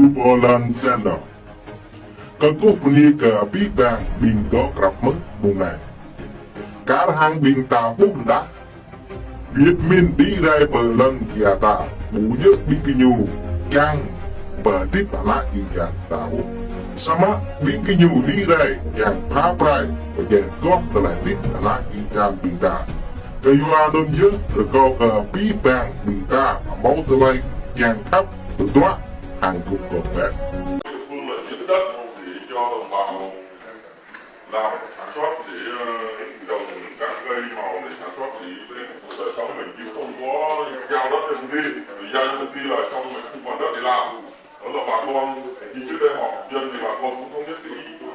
Superland Channel. Các quốc ni cả biết bang bình đó gặp mất vùng này. Cả hàng bình tàu bốc đá. Biết min đi ra bờ lần kia ta bù nhất bị cái nhu càng bờ tiếp lại đi càng tàu. Sama bị cái nhu đi ra càng phá prai và càng gót lại tiếp lại đi càng bình ta. Cái hoa đơn nhất rồi có cả biết bang bình ta máu từ lại càng thấp từ đó hàng cục cột bẹt. Phương là giữ đất để cho đồng bào làm sản xuất để trồng các cây màu để sản xuất thì đời sống mình chứ không có giao đất cho công ty, giao cho công ty là xong mình không còn đất để làm. Đó là bà con như trước đây họ dân thì bà con cũng không nhất ý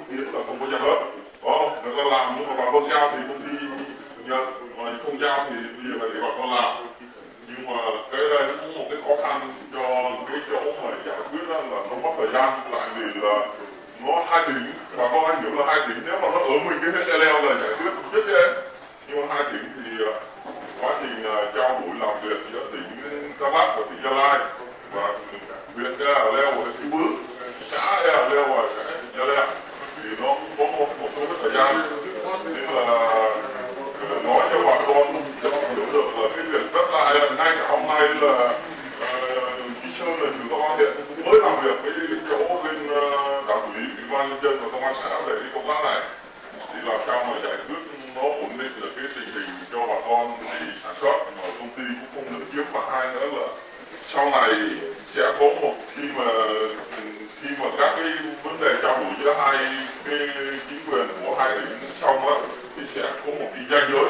kiến là không có giao đất, đó người ta làm nhưng mà bà con giao thì công ty nhận, mà không giao thì bây giờ phải để bà con làm. Nhưng mà cái đây nó cũng một cái khó khăn cho cái chỗ mà giải quyết đó là nó mất thời gian, tại vì là nó hai tỉnh, bà con anh hiểu là hai tỉnh, nếu mà nó ở mình cái hết leo là giải quyết rất dễ, nhưng mà hai tỉnh thì quá trình trao đổi làm việc giữa tỉnh Đắk Lắk và tỉnh Gia Lai và huyện Leo và Xí Bước, xã Leo và xã Gia Lai thì nó cũng có một số cái thời gian, nên là nói cho bà con cho hiểu được là cái việc rất là ngay cả hôm nay là Kỳ Sơn là chúng tôi hiện mới làm việc với cái chỗ bên đảng ủy ủy ban nhân dân và công an xã về cái công tác này thì làm sao mà giải quyết nó ổn định được cái tình hình cho bà con để sản xuất mà công ty cũng không được kiếm, và hai nữa là sau này sẽ có một khi mà các cái vấn đề trao đổi giữa hai cái chính quyền của hai tỉnh xong đó thì sẽ có một cái ranh giới,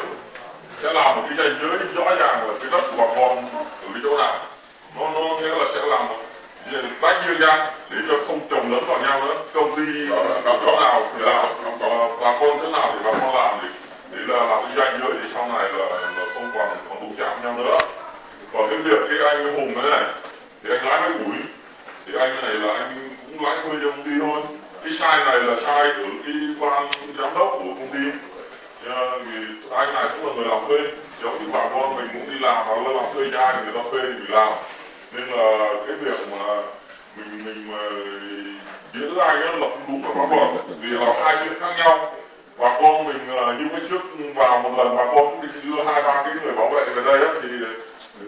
sẽ làm một cái ranh giới rõ ràng là cái đất của bà con ở cái chỗ nào, nó nghĩa là sẽ làm tách riêng ra để cho không trồng lẫn vào nhau nữa. Công ty làm chỗ nào thì làm, bà con chỗ nào thì bà con làm để là làm cái ranh giới thì sau này là không còn đụng chạm nhau nữa. Còn cái việc cái anh Hùng này thì anh lái máy củi thì anh này là anh cũng lái thuê cho công ty thôi. Cái sai này là sai ở cái ban giám đốc của công ty, vì anh này cũng là người làm thuê, giống như bà con mình cũng đi làm hoặc là làm thuê cho ai người ta thuê thì mình làm, nên là cái việc mà mình mà diễn ra nó là không đúng là pháp luật, vì là hai chuyện khác nhau. Bà con mình như cái trước vào một lần bà con cũng đi đưa hai ba cái người bảo vệ về đây á, thì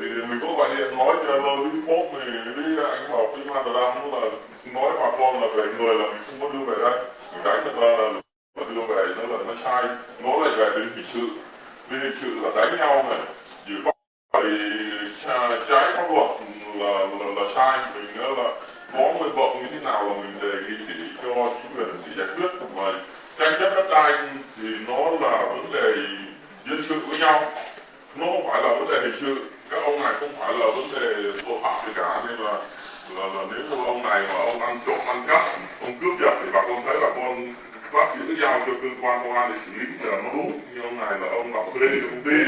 mình có gọi điện nói cho lơ với phốt mình với anh Bảo với Mai Tờ Đăng là nói bà con là về người là mình không có đưa về đây, mình đánh người ta mà đưa về nó là nó sai, nó lại về đến hình sự, bên hình sự là đánh nhau này, vì phải trái pháp luật là sai. Mình nữa là có nguyện vọng như thế nào là mình đề nghị để cho chính quyền để giải quyết, mà tranh chấp đất đai thì nó là vấn đề dân sự với nhau, nó không phải là vấn đề hình sự. Các ông này không phải là vấn đề tội phạm gì cả, nên là nếu như ông này mà ông ăn trộm ăn cắp, ông cướp giật thì bà con thấy bà con bắt giữ giao cho cơ quan công an để xử lý là nó đúng. Nhưng ông này là ông làm thuê cho công ty,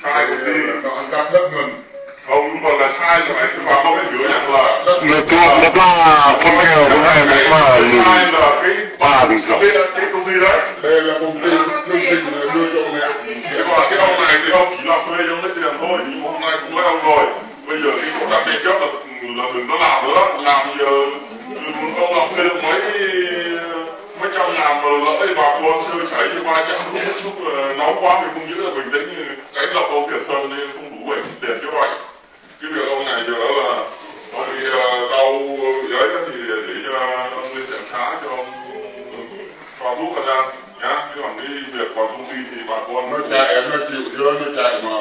sai công ty, ăn cắp đất mình. Không, nhưng mà là sai rồi anh bà con phải hiểu rằng là người chuộc nó ba con heo của hai một mà sai là cái ba cái công ty đấy. Đây là công ty đưa cho ông này. Thế mà cái ông này thì ông chỉ làm thuê cho lấy tiền thôi, nhưng hôm nay cũng lấy ông rồi. Bây giờ cái công tác tranh chấp là đừng có làm nữa, làm giờ ông làm thuê được mấy trăm ngàn mà lỡ bà con sơ sẩy cho 300 lúc nóng quá thì không giữ được bình tĩnh, đánh lọc ông thiệt thân nên không đủ để tiền cho vậy. Cái việc ông này giờ đó là ông đi đau giấy thì để cho ông lên trạm xá cho ông vào thuốc ra nhá. Chứ còn cái việc vào công ty thì bà con nó chạy em nó chịu chưa, nó chạy mà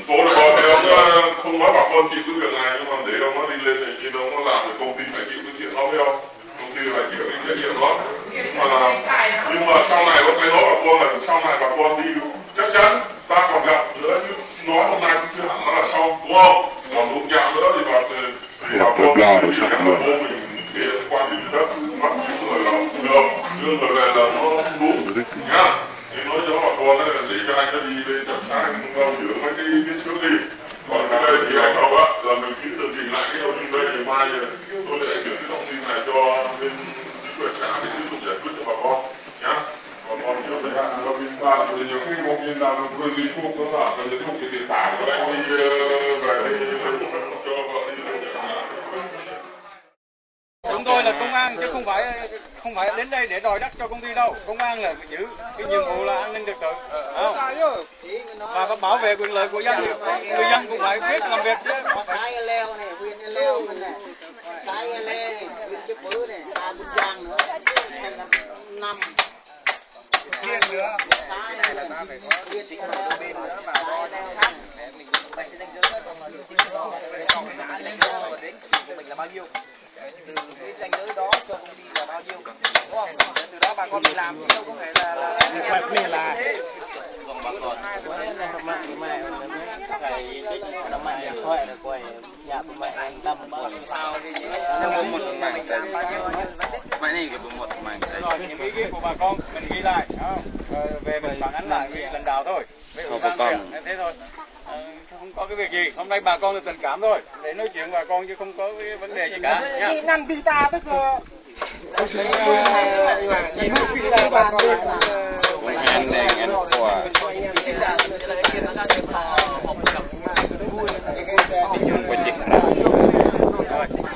tôi là con thì ông không nói bà con chịu cái việc này, nhưng mà để ông nó đi lên thì khi ông nó làm thì công ty phải chịu cái chuyện đó với ông, công ty phải chịu cái chuyện đó. Nhưng mà sau này ông phải nói bà con là sau này bà con đi chắc chắn ta còn gặp nữa, chứ nói hôm nay cũng chưa hẳn là xong, đúng không? Còn đụng chạm nữa thì bà con mình để quan điểm đất bắt giữ người là được, đưa người về là nó không đúng nhá. Thì nói cho bà con là để cho anh nó đi lên trạm xá anh không giữ mấy cái xứ đi. Còn cái đây thì anh đâu á là mình cứ tường trình lại cái thông tin đây thì mai tôi sẽ chuyển cái thông tin này cho bên chính quyền xã để tiếp tục giải quyết cho bà con nhá. Còn con hiểu đấy ạ, nó bên ta thì nhiều khi một nhìn nào nó vừa đi thuốc nó là cái thuốc cái tiền tải của anh đi về đây cho vợ đi. Chúng tôi tôi là công an chứ không phải đến đây để đòi đất cho công ty đâu. Công an là giữ cái nhiệm vụ là an ninh trật tự, và bảo vệ quyền lợi của dân. Người dân cũng phải biết làm việc chứ. Cái leo này, quyền leo này, cái leo này, quyền chụp bự này, ta bút giang nữa, thêm năm. Riêng nữa, cái này là ta phải có riêng tính là bên nữa mà đo ra sát để mình vậy thì danh giới đó còn về còn cái giá danh giới mà đến của mình là bao nhiêu, từ cái danh giới đó cho công ty là bao nhiêu, đúng không? Từ đó bà con mình làm chứ đâu có thể là mình là bà con Rồi những ý kiến của bà con mình ghi lại, về mình phản ánh lại với lãnh đạo thôi, với ủy ban huyện thế thôi. Không có cái việc gì, hôm nay bà con là tình cảm thôi, để nói chuyện bà con chứ không có cái vấn đề gì cả nha. Năn pita tức là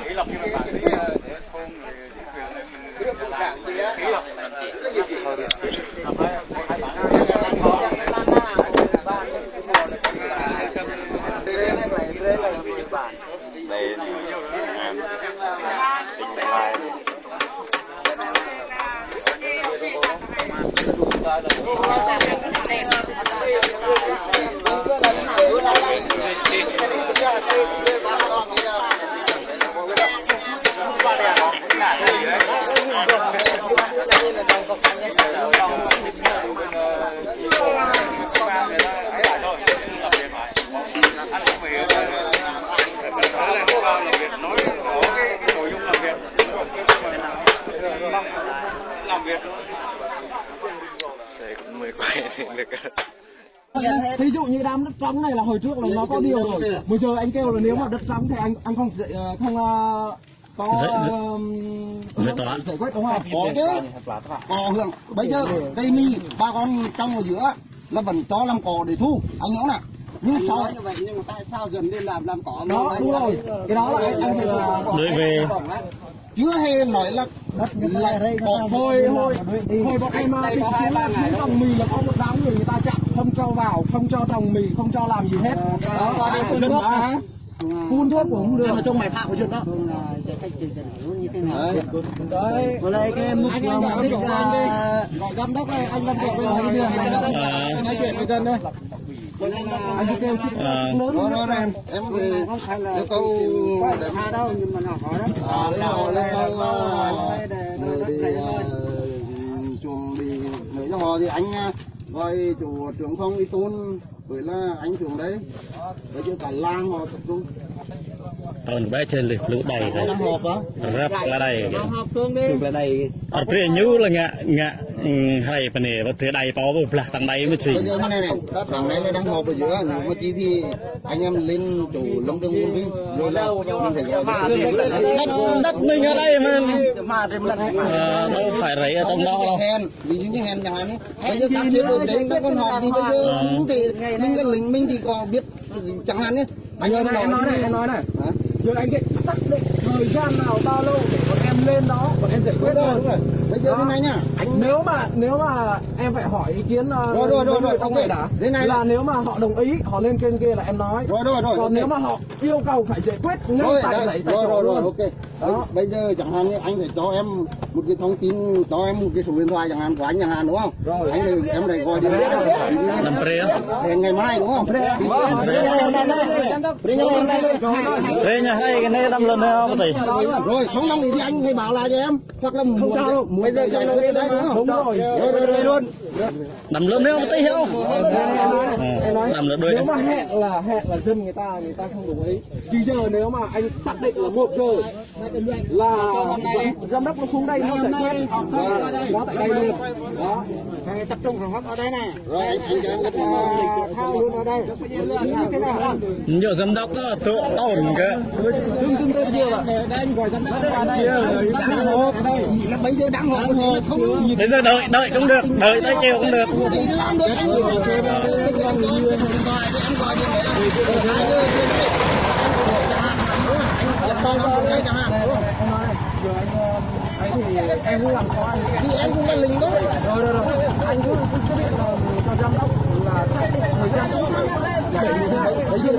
Kỷ lộc như mà bạn để thôn kỷ lộc Ví dụ như đám đất trống này là hồi trước là nó có điều rồi. Bây giờ anh kêu là nếu mà đất trống thì anh không có giải quyết đúng không? có chứ, có hưởng. Bây giờ cây mi ba con trong ở giữa là vẫn cho làm cỏ để thu, anh nhớ nè. Nhưng sao như vậy, nhưng mà tại sao dần lên làm cỏ? Đó đúng rồi, cái đó là anh phải là đối về chưa hề nói là hồi bọn em thì xuống trồng mì là có một đám người ta chặn không cho vào, không cho trồng mì, không cho làm gì hết. Đó là phun thuốc hả? Phun thuốc cũng không được. mà trong mày phạm của chuyện đó. Đấy. Ở đây cái mục đích gọi giám đốc này, anh làm việc với mấy đường này nói chuyện với dân đây. Anh cứ kêu chứ lớn rồi em yêu cầu tha đâu nhưng mà nó hỏi chuẩn bị người cho họ thì anh gọi chủ trưởng phòng y tôn với là anh xuống đấy với cho cả làng họ tập trung tàu bé trên lũ đầy rồi đang họp á rap là đầy họp xuống đi là đầy ở phía nhú là ngạ hay phần này và phía đầy to với plak tăng đầy mới chỉ bây giờ thế này thằng này là đang họp ở giữa nhưng mà chỉ thì anh em lên chủ lâm đông quân đi rồi là mình phải gọi đất mình ở đây mà đâu phải rẫy ở trong đó đâu ví dụ như hèn chẳng hạn ấy bây giờ các chế độ đấy nó còn họp thì bây giờ mình cái lính mình thì có biết chẳng hạn ấy anh em nói này nhưng anh xác định thời gian nào bao lâu để bọn em lên đó bọn em giải quyết thôi. Đúng rồi. Bây giờ thế này nhá anh nếu mà em phải hỏi ý kiến rồi không phải đã thế này là nếu mà họ đồng ý họ lên trên kia là em nói rồi còn okay. Nếu mà họ yêu cầu phải giải quyết ngay tại giải rồi ok đó. Bây giờ chẳng hạn như anh phải cho em một cái thông tin cho em một cái số điện thoại chẳng hạn của anh chẳng hạn đúng không rồi em phải gọi điện làm pre ngày mai đúng không pre nhà hay cái này đâm lên đâu có thể rồi không đồng ý thì anh phải bảo lại cho em hoặc là không cho đâu bây giờ giải quyết đấy đúng không rồi luôn đâm lên đâu có thể hiểu làm được đôi nếu mà hẹn là dân người ta không đồng ý chứ giờ nếu mà anh xác định là 1 giờ là giám đốc nó xuống đây nó giải quyết nó tại đây luôn đó tập trung phòng họp ở đây này rồi anh cho thao luôn ở đây như thế nào nhiều giám đốc có tự tổn cơ chúng tôi chưa là để anh gọi giám đốc qua đây đang họp là bây giờ đang họp không bây giờ đợi cũng được đợi tới chiều cũng được làm được anh giờ anh thì em cũng làm khó anh. Thì em cũng là lính thôi. Rồi. Anh cứ biết là cho giám đốc là xác định thời gian tốt. Bây giờ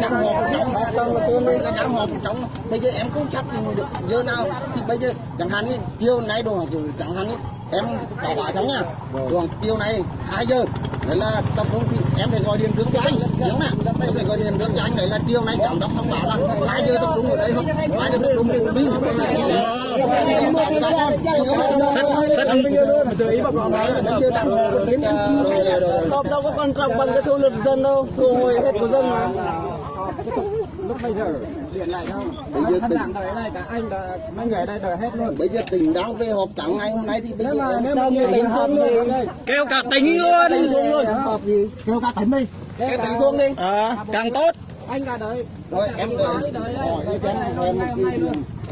đang họp trong bây giờ em cũng chắc được giờ nào thì bây giờ chẳng hạn như chiều nay đồ chẳng hạn như em phải hỏi thắng nha, đường chiều nay 2 giờ đấy là tập trung thì em phải gọi điện trước cho anh, đúng không? Em phải gọi điện trước cho anh đấy là chiều nay giám đốc thông báo là 2 giờ tập trung ở đây không, 2 giờ tập trung ở Bình. Rất giờ ý bà con nói là bây giờ đang họp đâu có quan trọng bằng cái thu lực dân đâu, thu hồi hết của dân mà. Lúc bây giờ điện lại đâu? Bây giờ tỉnh này cả anh là mấy người đây đợi hết luôn. Bây giờ tỉnh đang về họp chẳng ngày hôm nay thì bây giờ nếu mà tỉnh không luôn, kêu cả tỉnh luôn. họp gì? Kêu cả tỉnh đi. Kêu tỉnh xuống đi. Càng tốt. Anh là đợi. Rồi em đợi hỏi với em một cái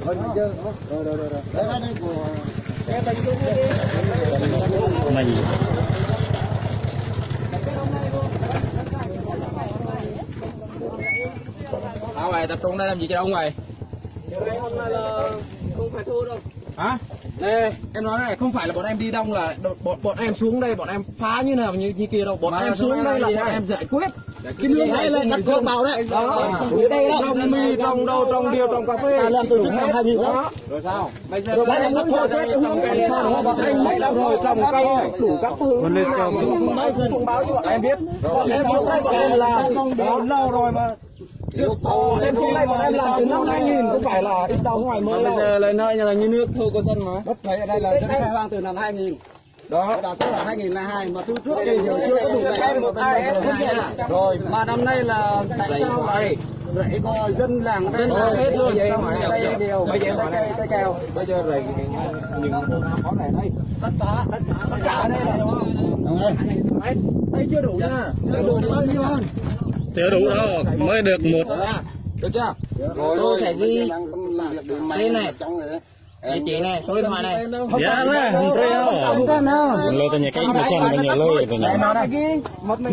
rồi bây giờ rồi. Đấy là đây của Em tỉnh xuống đi. Mình Sao mày tập trung đây làm gì cho ông mày? Hôm nay là không phải thua đâu. Hả? Nè, em nói này, không phải là bọn em đi đông là bọn em xuống đây, bọn em phá như nào như kia đâu. Bọn em xuống đây là bọn em giải quyết. Cái nước này là người dân bảo đấy. Đó, đây là trồng mì, trồng đâu, trồng điều, trồng cà phê. Ta làm từ năm 2000 đó. Rồi sao? Bây giờ rồi đấy là thôi cái hướng cây bọn anh mấy năm rồi trồng cây đủ các thứ. Còn lên xong thông báo cho bọn em biết. Bọn em xuống đây bọn em là xong đó lâu rồi mà. Em xuống đây bọn em làm từ năm 2000 không phải là ít đâu, không phải mới đâu. Bây giờ lấy nợ là như nước thôi cô dân mà. Đất này ở đây là đất khai hoang từ năm 2000. Đó, đã số là 2002 mà từ trước đây giờ chưa có đủ rẫy một ai rồi mà năm nay là tại sao lại rẫy có dân làng dân hết luôn vậy mà đây điều bây giờ cây keo bây giờ rẫy những có này đây tất cả đây là đúng không? Đây chưa đủ nha, chưa đủ bao nhiêu hơn? chưa đủ đâu, mới được một. Được chưa? rồi tôi sẽ ghi tên này địa chỉ này, số điện thoại này. Dạ nè, không đâu. Lôi tôi nhà cái mà chân tôi nhà lôi tôi nhà.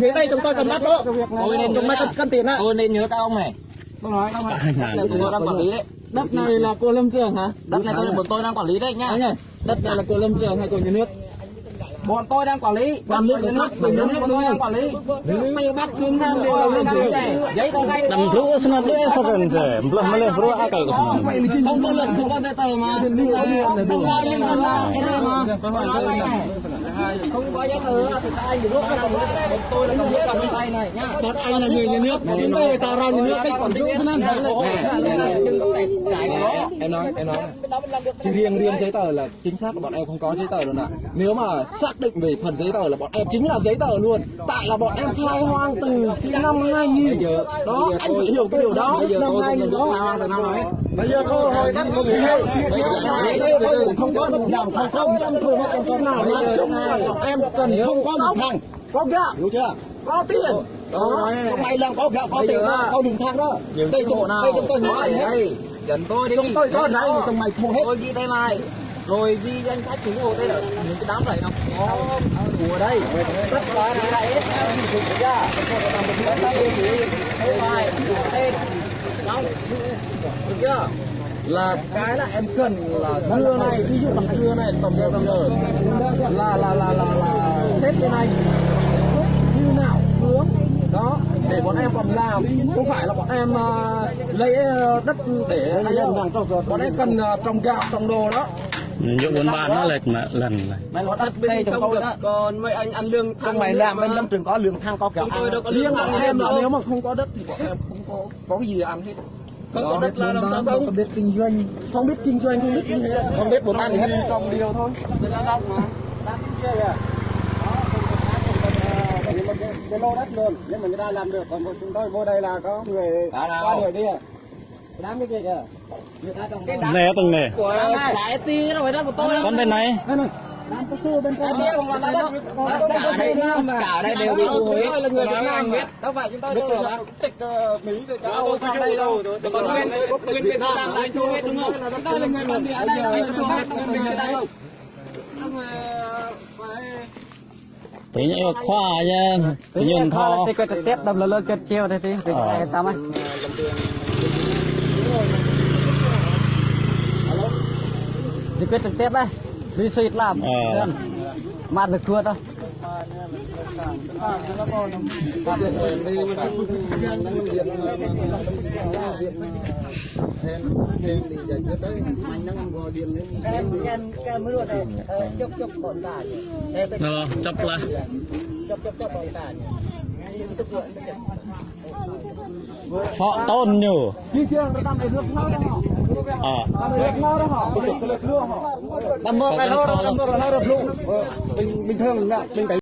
Phía đây chúng tôi cần đất đó. Tôi nên chúng tôi cần tiền á. Tôi nên nhớ các ông này. Tôi nói các ông tôi đang quản lý đấy. Đất này là của Lâm Trường hả? Đất này tôi đang quản lý đấy nhá. Đất này là của Lâm Trường hay của nhà nước? Bọn tôi đang quản lý, nhà nước, bọn tôi đang quản lý. Mày bắt xuống đang đều là lên giấy tờ ngay. Đầm thú senat dia sekarang je, belum boleh bro akal ke sana. Không có lần không có giấy tờ mà. Không có nhưng mà cái này mà. Không có giấy tờ thì anh được cái này. Tôi là người cầm tay này nhá. Bọn anh là người nhà nước, chúng tôi tạo ra nhà nước cách quản lý cho nên em nói thì riêng giấy tờ là chính xác là bọn em không có giấy tờ luôn ạ. Nếu mà xác định về phần giấy tờ là bọn em chính là giấy tờ luôn. Tại là bọn em khai hoang từ năm 2000. Đó, anh phải hiểu cái điều đó. Năm 2000 đó. Bây giờ thôi hồi đất không hay. Không có đồng đồng không có con nào làm chung này. Em cần không có một thằng. Có gạo, hiểu chưa? Có tiền. Đó, mày làm có gạo có tiền đó, có đường thang đó. Đây chúng tôi nói đây. Dẫn tôi đi. Chúng tôi có đấy mà chúng mày thu hết. Tôi ghi tên này. Rồi ghi danh sách chính hồ đây là những cái đám này không? Của đây. Tất cả này đây hết theo gì được chưa? Tất cả địa chỉ, số bài, tên. Không. Được chưa? Là cái là em cần là dưa này, ví dụ bằng dưa này tầm giờ là xếp thế này như nào hướng đó để bọn em còn làm, không phải là bọn em lấy đất để bọn em cần trồng gạo trồng đồ đó. Vụ buôn bán nó lệch mà lần này. Mày nói đất đây trồng không được, còn mấy anh ăn lương thang mày làm bên Lâm Trường có lương thang có kẹo ăn. Riêng bọn em là nếu mà không có đất thì bọn em không có cái gì để ăn hết. Không có đất là làm sao không biết kinh doanh, không biết kinh doanh, không biết gì hết, không biết buôn bán gì hết, trồng điều thôi. Đây là đông mà, đang kia kìa. Cái lô đất luôn, nếu mà người ta làm được, còn chúng tôi vô đây là có người qua người đi à. Đám cái kia kìa. Nè từng nè. Của lại tí nó phải đất của tôi. Con bên này. Đám có sư bên con. Cả đây đều bị thu hồi. Là người Việt Nam biết. Đâu phải chúng tôi đâu là tịch Mỹ rồi cháu sang đây đâu. Còn bên Việt Nam là anh thu hết đúng không? Chúng tôi là người bản địa đây là anh thu hết mình ở đây không? Tí nhảy khoa nha. Tí nhìn thò. Thì cái tép đâm lên kết treo đây tí. Thì cái sao ấy. จะเกิดตึกเต็มเลยรีสอร์ทลามมาตึกครัวต่อ Nó chấp là phọ tôn nhiều bình thường